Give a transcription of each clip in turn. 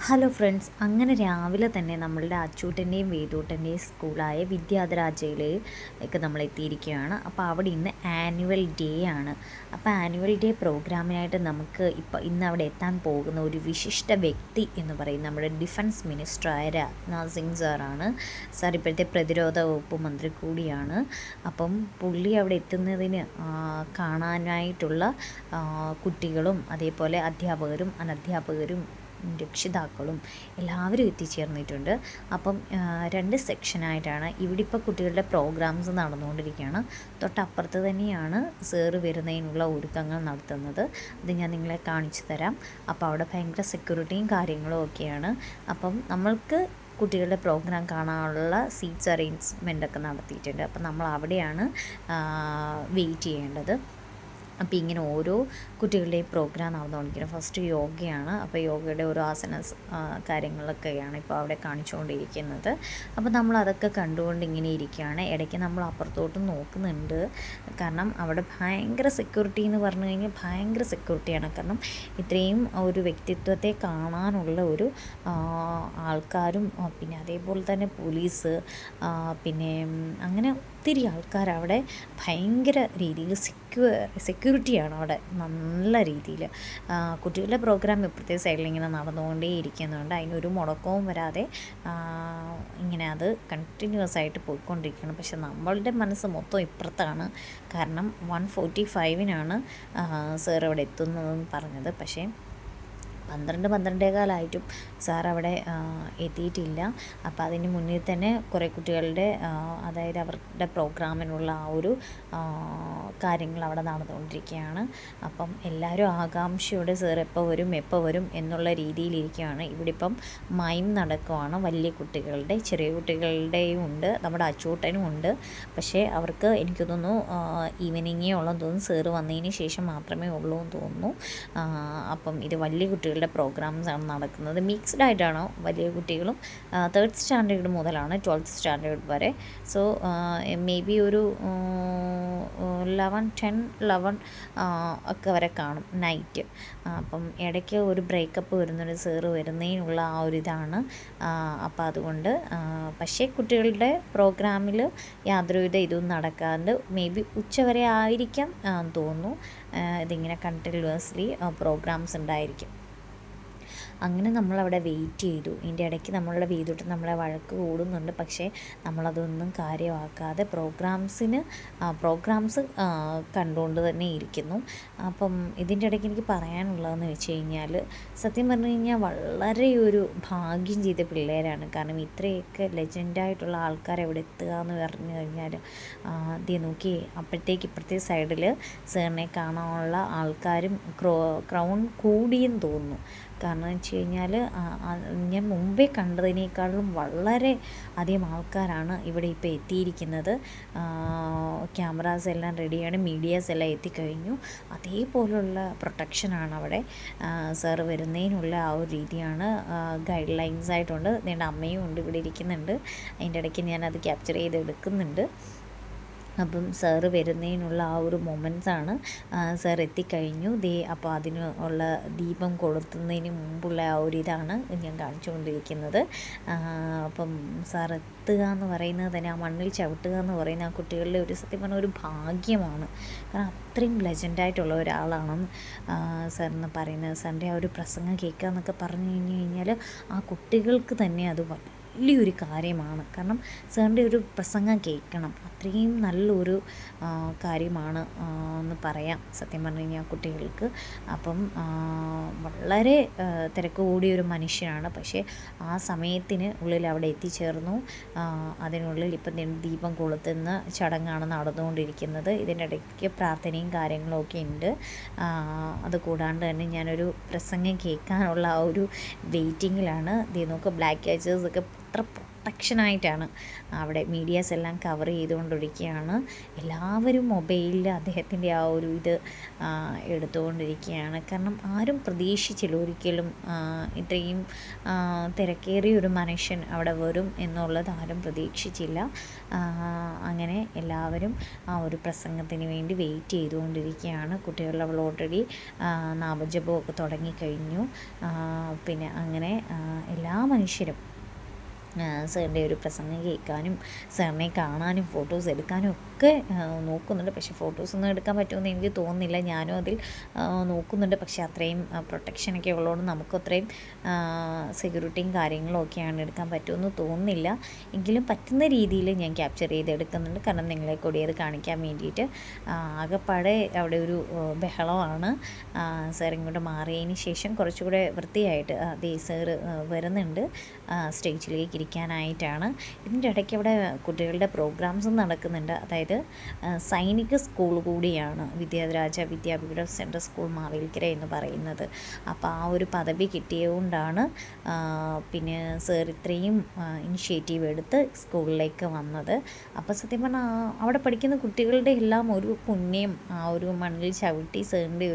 Hello friends, അങ്ങനെ രാവിലെ തന്നെ നമ്മളുടെ അച്ചൂട്ടൻ്റെയും വേദൂട്ടൻ്റെയും സ്കൂളായ വിദ്യാധരാജയിലേക്ക് നമ്മൾ എത്തിയിരിക്കുകയാണ്. അപ്പോൾ അവിടെ ഇന്ന് ആനുവൽ ഡേ ആണ്. അപ്പോൾ ആനുവൽ ഡേ പ്രോഗ്രാമിനായിട്ട് നമുക്ക് ഇന്ന് അവിടെ എത്താൻ പോകുന്ന ഒരു വിശിഷ്ട വ്യക്തി എന്ന് പറയുന്നത് നമ്മുടെ ഡിഫൻസ് മിനിസ്റ്ററായ രാജ്നാഥ് സിംഗ് സാറാണ്. സാർ ഇപ്പോഴത്തെ പ്രതിരോധ വകുപ്പ് മന്ത്രി കൂടിയാണ്. അപ്പം പുള്ളി അവിടെ എത്തുന്നതിന് കാണാനായിട്ടുള്ള കുട്ടികളും അതേപോലെ അധ്യാപകരും അനധ്യാപകരും രക്ഷിതാക്കളും എല്ലാവരും എത്തിച്ചേർന്നിട്ടുണ്ട്. അപ്പം 2 സെക്ഷനായിട്ടാണ് ഇവിടെ ഇപ്പോൾ കുട്ടികളുടെ പ്രോഗ്രാംസ് നടന്നുകൊണ്ടിരിക്കുകയാണ്. തൊട്ടപ്പുറത്ത് തന്നെയാണ് സാറ് വരുന്നതിനുള്ള ഒരുക്കങ്ങൾ നടത്തുന്നത്. അത് ഞാൻ നിങ്ങളെ കാണിച്ചു തരാം. അപ്പോൾ അവിടെ ഭയങ്കര സെക്യൂരിറ്റിയും കാര്യങ്ങളും ഒക്കെയാണ്. അപ്പം നമ്മൾക്ക് കുട്ടികളുടെ പ്രോഗ്രാം കാണാനുള്ള സീറ്റ്സ് അറേഞ്ച്മെൻ്റൊക്കെ നടത്തിയിട്ടുണ്ട്. അപ്പം നമ്മൾ അവിടെയാണ് വെയിറ്റ് ചെയ്യേണ്ടത്. അപ്പോൾ ഇങ്ങനെ ഓരോ കുട്ടികളുടെയും പ്രോഗ്രാം നടന്നുകൊണ്ടിരിക്കുന്നത്. ഫസ്റ്റ് യോഗയാണ്. അപ്പോൾ യോഗയുടെ ഓരോ ആസനസ് കാര്യങ്ങളൊക്കെയാണ് ഇപ്പോൾ അവിടെ കാണിച്ചുകൊണ്ടിരിക്കുന്നത്. അപ്പോൾ നമ്മൾ അതൊക്കെ കണ്ടുകൊണ്ട് ഇങ്ങനെ ഇരിക്കുകയാണ്. ഇടയ്ക്ക് നമ്മൾ അപ്പുറത്തോട്ട് നോക്കുന്നുണ്ട്. കാരണം അവിടെ ഭയങ്കര സെക്യൂരിറ്റി എന്ന് പറഞ്ഞു കഴിഞ്ഞാൽ ഭയങ്കര സെക്യൂരിറ്റിയാണ്. കാരണം ഇത്രയും ഒരു വ്യക്തിത്വത്തെ കാണാനുള്ള ഒരു ആൾക്കാരും പിന്നെ അതേപോലെ തന്നെ പോലീസ് പിന്നെ അങ്ങനെ ഒത്തിരി ആൾക്കാർ അവിടെ ഭയങ്കര രീതിയിൽ സെക്യൂരിറ്റിയാണ് അവിടെ നല്ല രീതിയിൽ. കുട്ടികളുടെ പ്രോഗ്രാം ഇപ്പോഴത്തെ സൈഡിൽ ഇങ്ങനെ നടന്നുകൊണ്ടേ ഇരിക്കുന്നുണ്ട്. അതിനൊരു മുടക്കവും വരാതെ ഇങ്ങനെ അത് കണ്ടിന്യൂസ് ആയിട്ട് പോയിക്കൊണ്ടിരിക്കുകയാണ്. പക്ഷെ നമ്മളുടെ മനസ്സ് മൊത്തം ഇപ്പുറത്താണ്. കാരണം 1:45 സാർ അവിടെ എത്തുന്നതെന്ന് പറഞ്ഞത്. പക്ഷേ 12-12:15 സാർ അവിടെ എത്തിയിട്ടില്ല. അപ്പോൾ അതിന് മുന്നിൽ തന്നെ കുറേ കുട്ടികളുടെ അതായത് അവരുടെ പ്രോഗ്രാമിനുള്ള ആ ഒരു കാര്യങ്ങൾ അവിടെ നടന്നുകൊണ്ടിരിക്കുകയാണ്. അപ്പം എല്ലാവരും ആകാംക്ഷയോടെ സാർ എപ്പോൾ വരും എന്നുള്ള രീതിയിലിരിക്കുകയാണ്. ഇവിടെ ഇപ്പം മൈം നടക്കുവാണ്. വലിയ കുട്ടികളുടെ ചെറിയ കുട്ടികളുടെയും ഉണ്ട്, നമ്മുടെ അച്ചൂട്ടനും ഉണ്ട്. പക്ഷേ അവർക്ക് എനിക്ക് തോന്നുന്നു ഈവനിങ്ങേ ഉള്ളെന്ന് തോന്നുന്നു. സാറ് വന്നതിന് ശേഷം മാത്രമേ ഉള്ളൂ എന്ന് തോന്നുന്നു. അപ്പം ഇത് വലിയ കുട്ടികളുടെ പ്രോഗ്രാംസാണ് നടക്കുന്നത്. മിക്സ്ഡ് ആയിട്ടാണോ വലിയ കുട്ടികളും 3rd സ്റ്റാൻഡേർഡ് മുതലാണ് 12th സ്റ്റാൻഡേർഡ് വരെ. സോ മേ ബി ഒരു 11 ഒക്കെ വരെ കാണും നൈറ്റ്. അപ്പം ഇടയ്ക്ക് ഒരു ബ്രേക്കപ്പ് വരുന്നൊരു സാറ് വരുന്നതിനുള്ള ആ ഒരു ഇതാണ്. അപ്പം അതുകൊണ്ട് പക്ഷേ കുട്ടികളുടെ പ്രോഗ്രാമിൽ യാതൊരുവിധ ഇതും നടക്കാണ്ട് മേ ബി ഉച്ചവരെ ആയിരിക്കാം തോന്നുന്നു. ഇതിങ്ങനെ കണ്ടിന്യൂസ്ലി പ്രോഗ്രാംസ് ഉണ്ടായിരിക്കും. അങ്ങനെ നമ്മളവിടെ വെയിറ്റ് ചെയ്തു. ഇതിൻ്റെ ഇടയ്ക്ക് നമ്മളുടെ വീട്ടിട്ട് നമ്മളെ വഴക്ക് കൂടുന്നുണ്ട്. പക്ഷേ നമ്മളതൊന്നും കാര്യമാക്കാതെ പ്രോഗ്രാംസ് കണ്ടുകൊണ്ട് തന്നെ ഇരിക്കുന്നു. അപ്പം ഇതിൻ്റെ ഇടയ്ക്ക് എനിക്ക് പറയാനുള്ളതെന്ന് വെച്ച് കഴിഞ്ഞാൽ സത്യം പറഞ്ഞു കഴിഞ്ഞാൽ വളരെ ഒരു ഭാഗ്യം ചെയ്ത പിള്ളേരാണ്. കാരണം ഇത്രയൊക്കെ ലെജൻഡായിട്ടുള്ള ആൾക്കാർ എവിടെ എത്തുക എന്ന് പറഞ്ഞു കഴിഞ്ഞാൽ ഇതേ നോക്കി അപ്പോഴത്തേക്ക് ഇപ്പുറത്തെ സൈഡിൽ സാറിനെ കാണാനുള്ള ആൾക്കാരും ക്രൗൺ കൂടിയെന്ന് തോന്നുന്നു. കാരണം എന്ന് വെച്ച് കഴിഞ്ഞാൽ ഞാൻ മുമ്പേ കണ്ടതിനേക്കാളും വളരെ അധികം ആൾക്കാരാണ് ഇവിടെ ഇപ്പോൾ എത്തിയിരിക്കുന്നത്. ക്യാമറാസ് എല്ലാം റെഡിയാണ്, മീഡിയാസ് എല്ലാം എത്തിക്കഴിഞ്ഞു. അതേപോലുള്ള പ്രൊട്ടക്ഷനാണ് അവിടെ. സാറ് വരുന്നതിനുള്ള ആ ഒരു രീതിയാണ്. ഗൈഡ് ലൈൻസ് ആയിട്ടുണ്ട്. നിങ്ങളുടെ അമ്മയും ഉണ്ട് ഇവിടെ ഇരിക്കുന്നുണ്ട്. അതിൻ്റെ ഇടയ്ക്ക് ഞാനത് ക്യാപ്ചർ ചെയ്ത് എടുക്കുന്നുണ്ട്. അപ്പം സാറ് വരുന്നതിനുള്ള ആ ഒരു മൊമെൻറ്റ്സാണ്. സാർ എത്തിക്കഴിഞ്ഞു. അപ്പോൾ അതിന് ഉള്ള ദീപം കൊളുത്തുന്നതിന് മുമ്പുള്ള ആ ഒരു ഇതാണ് ഞാൻ കാണിച്ചുകൊണ്ടിരിക്കുന്നത്. അപ്പം സാർ എത്തുക എന്ന് പറയുന്നത് തന്നെ, ആ മണ്ണിൽ ചവിട്ടുക എന്ന് പറയുന്ന ആ കുട്ടികളുടെ ഒരു സത്യം പറഞ്ഞ ഒരു ഭാഗ്യമാണ്. കാരണം അത്രയും ലെജൻഡായിട്ടുള്ള ഒരാളാണെന്ന് സാറെന്ന് പറയുന്നത്. സാറിൻ്റെ ആ ഒരു പ്രസംഗം കേൾക്കുക എന്നൊക്കെ പറഞ്ഞു കഴിഞ്ഞാൽ ആ കുട്ടികൾക്ക് തന്നെ അത് വലിയൊരു കാര്യമാണ്. കാരണം സാറിൻ്റെ ഒരു പ്രസംഗം കേൾക്കണം, അത്രയും നല്ലൊരു കാര്യമാണ് എന്ന് പറയാം സത്യം പറഞ്ഞു കഴിഞ്ഞാൽ കുട്ടികൾക്ക്. അപ്പം വളരെ തിരക്ക് കൂടിയൊരു മനുഷ്യനാണ്. പക്ഷേ ആ സമയത്തിന് ഉള്ളിൽ അവിടെ എത്തിച്ചേർന്നു. അതിനുള്ളിൽ ഇപ്പം ദീപം കൊളുത്തുന്ന ചടങ്ങാണ് നടന്നുകൊണ്ടിരിക്കുന്നത്. ഇതിൻ്റെ ഇടയ്ക്ക് പ്രാർത്ഥനയും കാര്യങ്ങളും ഒക്കെ ഉണ്ട്. അതുകൂടാണ്ട് തന്നെ ഞാനൊരു പ്രസംഗം കേൾക്കാനുള്ള ആ ഒരു വെയിറ്റിങ്ങിലാണ്. നോക്കുക ബ്ലാക്ക് കാച്ചേഴ്സൊക്കെ എത്ര പ്രൊട്ടക്ഷനായിട്ടാണ് അവിടെ മീഡിയാസ് എല്ലാം കവർ ചെയ്തുകൊണ്ടിരിക്കുകയാണ്. എല്ലാവരും മൊബൈലിൽ അദ്ദേഹത്തിൻ്റെ ആ ഒരു ഇത് എടുത്തുകൊണ്ടിരിക്കുകയാണ്. കാരണം ആരും പ്രതീക്ഷിച്ചില്ല ഒരിക്കലും ഇത്രയും തിരക്കേറിയ ഒരു മനുഷ്യൻ അവിടെ വരും എന്നുള്ളത് ആരും പ്രതീക്ഷിച്ചില്ല. അങ്ങനെ എല്ലാവരും ആ ഒരു പ്രസംഗത്തിന് വേണ്ടി വെയിറ്റ് ചെയ്തുകൊണ്ടിരിക്കുകയാണ്. കുട്ടികൾ അവൾ ഓൾറെഡി നാമജപമൊക്കെ തുടങ്ങിക്കഴിഞ്ഞു. പിന്നെ അങ്ങനെ എല്ലാ മനുഷ്യരും സാറിൻ്റെ ഒരു പ്രസംഗം കേൾക്കാനും സാറിനെ കാണാനും ഫോട്ടോസ് എടുക്കാനും ഒക്കെ നോക്കുന്നുണ്ട്. പക്ഷേ ഫോട്ടോസൊന്നും എടുക്കാൻ പറ്റുമെന്ന് എനിക്ക് തോന്നുന്നില്ല. ഞാനും അതിൽ നോക്കുന്നുണ്ട്. പക്ഷേ അത്രയും പ്രൊട്ടക്ഷനൊക്കെ ഉള്ളതുകൊണ്ട് നമുക്ക് അത്രയും സെക്യൂരിറ്റിയും കാര്യങ്ങളും ഒക്കെയാണ് എടുക്കാൻ പറ്റുമെന്ന് തോന്നുന്നില്ല. എങ്കിലും പറ്റുന്ന രീതിയിൽ ഞാൻ ക്യാപ്ചർ ചെയ്ത് എടുക്കുന്നുണ്ട്. കാരണം നിങ്ങളെ കൂടി അത് കാണിക്കാൻ വേണ്ടിയിട്ട്. ആകെപ്പാടെ അവിടെ ഒരു ബഹളമാണ്. സാർ ഇങ്ങോട്ട് മാറിയതിന് ശേഷം കുറച്ചുകൂടെ വൃത്തിയായിട്ട് അതേ സാറ് വരുന്നുണ്ട് സ്റ്റേജിലേക്ക് ഇരിക്കാനായിട്ടാണ്. ഇതിൻ്റെ ഇടയ്ക്ക് അവിടെ കുട്ടികളുടെ പ്രോഗ്രാംസും നടക്കുന്നുണ്ട്. അതായത് സൈനിക സ്കൂൾ കൂടിയാണ് വിദ്യാധരാജ വിദ്യാപീഠ സെൻട്രൽ സ്കൂൾ മാവേലിക്കര എന്ന് പറയുന്നത്. അപ്പോൾ ആ ഒരു പദവി കിട്ടിയതുകൊണ്ടാണ് പിന്നെ സാർ ഇത്രയും ഇനിഷ്യേറ്റീവ് എടുത്ത് സ്കൂളിലേക്ക് വന്നത്. അപ്പോൾ സത്യം പറഞ്ഞാൽ അവിടെ പഠിക്കുന്ന കുട്ടികളുടെ എല്ലാം ഒരു പുണ്യം ആ ഒരു മണ്ണിൽ ചവിട്ടി സാറിൻ്റെ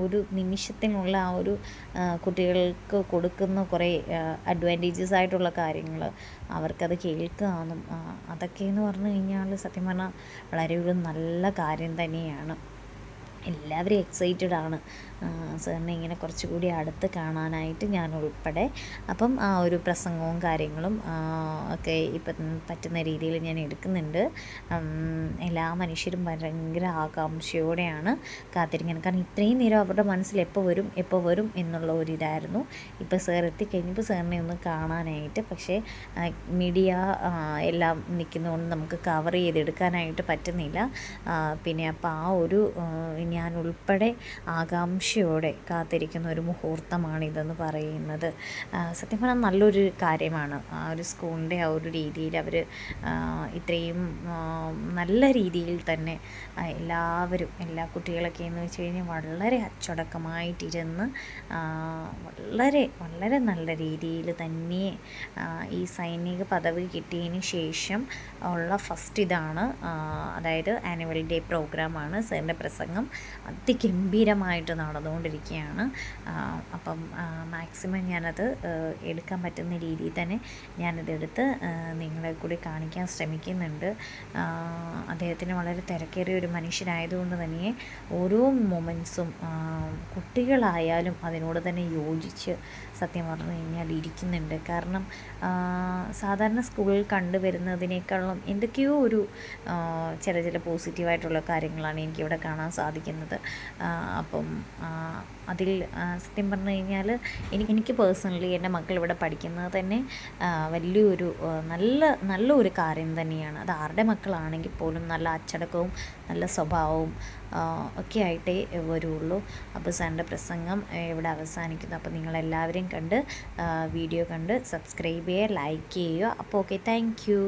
ഒരു നിമിഷത്തിനുള്ള ആ ഒരു കുട്ടികൾക്ക് കൊടുക്കുന്ന കുറേ അഡ്വാൻറ്റേജസ് ആയിട്ടുള്ള കാര്യങ്ങൾ അവർക്കത് കേൾക്കാമെന്നും അതൊക്കെയെന്ന് പറഞ്ഞു കഴിഞ്ഞാൽ സത്യം പറഞ്ഞാൽ വളരെ ഒരു നല്ല കാര്യം തന്നെയാണ്. എല്ലാവരും എക്സൈറ്റഡ് ആണ് സാറിനെ ഇങ്ങനെ കുറച്ചുകൂടി അടുത്ത് കാണാനായിട്ട്, ഞാൻ ഉൾപ്പെടെ. അപ്പം ആ ഒരു പ്രസംഗവും കാര്യങ്ങളും ഒക്കെ ഇപ്പം പറ്റുന്ന രീതിയിൽ ഞാൻ എടുക്കുന്നുണ്ട്. എല്ലാ മനുഷ്യരും ഭയങ്കര ആകാംക്ഷയോടെയാണ് കാത്തിരിക്കുന്നത്. കാരണം ഇത്രയും നേരം അവരുടെ മനസ്സിൽ എപ്പോൾ വരും എന്നുള്ള ഒരിതായിരുന്നു. ഇപ്പോൾ സാർ എത്തിക്കഴിഞ്ഞപ്പോൾ സാറിനെ ഒന്ന് കാണാനായിട്ട്. പക്ഷേ മീഡിയ എല്ലാം നിൽക്കുന്നതുകൊണ്ട് നമുക്ക് കവർ ചെയ്തെടുക്കാനായിട്ട് പറ്റുന്നില്ല. പിന്നെ അപ്പോൾ ആ ഒരു ഞാൻ ഉൾപ്പെടെ ആകാംക്ഷയോടെ കാത്തിരിക്കുന്ന ഒരു മുഹൂർത്തമാണിതെന്ന് പറയുന്നത്. സത്യം പറഞ്ഞാൽ നല്ലൊരു കാര്യമാണ്. ആ ഒരു സ്കൂളിൻ്റെ ആ ഒരു രീതിയിൽ അവർ ഇത്രയും നല്ല രീതിയിൽ തന്നെ എല്ലാ കുട്ടികളൊക്കെ എന്ന് വെച്ച് കഴിഞ്ഞാൽ വളരെ അച്ചടക്കമായിട്ടിരുന്ന് വളരെ വളരെ നല്ല രീതിയിൽ തന്നെ ഈ സൈനിക പദവി കിട്ടിയതിന് ശേഷം ഉള്ള ഫസ്റ്റ് ഇതാണ്. അതായത് ആനുവൽ ഡേ പ്രോഗ്രാമാണ്. സാറിൻ്റെ പ്രസംഗം അതിഗംഭീരമായിട്ട് നടന്നുകൊണ്ടിരിക്കുകയാണ്. അപ്പം മാക്സിമം ഞാനത് എടുക്കാൻ പറ്റുന്ന രീതിയിൽ തന്നെ ഞാനതെടുത്ത് നിങ്ങളെ കൂടി കാണിക്കാൻ ശ്രമിക്കുന്നുണ്ട്. അദ്ദേഹത്തിന് വളരെ തിരക്കേറിയ ഒരു മനുഷ്യനായതുകൊണ്ട് തന്നെ ഓരോ മൊമെൻറ്റ്സും കുട്ടികളായാലും അതിനോട് തന്നെ യോജിച്ച് സത്യം പറഞ്ഞു കഴിഞ്ഞാൽ ഇരിക്കുന്നുണ്ട്. കാരണം സാധാരണ സ്കൂളിൽ കണ്ടുവരുന്നതിനേക്കാളും എന്തൊക്കെയോ ഒരു ചില പോസിറ്റീവായിട്ടുള്ള കാര്യങ്ങളാണ് എനിക്കിവിടെ കാണാൻ സാധിക്കുന്നത്. അപ്പം അതിൽ സത്യം പറഞ്ഞു കഴിഞ്ഞാൽ എനിക്ക് പേഴ്സണലി എൻ്റെ മക്കൾ ഇവിടെ പഠിക്കുന്നത് തന്നെ വലിയൊരു നല്ലൊരു കാര്യം തന്നെയാണ്. അത് ആരുടെ മക്കളാണെങ്കിൽ പോലും നല്ല അച്ചടക്കവും നല്ല സ്വഭാവവും ഒക്കെ ആയിട്ടേ വരുള്ളൂ. അപ്പോൾ സാറിൻ്റെ പ്രസംഗം ഇവിടെ അവസാനിക്കുന്നു. അപ്പോൾ നിങ്ങളെല്ലാവരെയും വീഡിയോ കണ്ട് സബ്സ്ക്രൈബ് ചെയ്യുക, ലൈക്ക് ചെയ്യുക. അപ്പോൾ ഓക്കെ, താങ്ക് യു.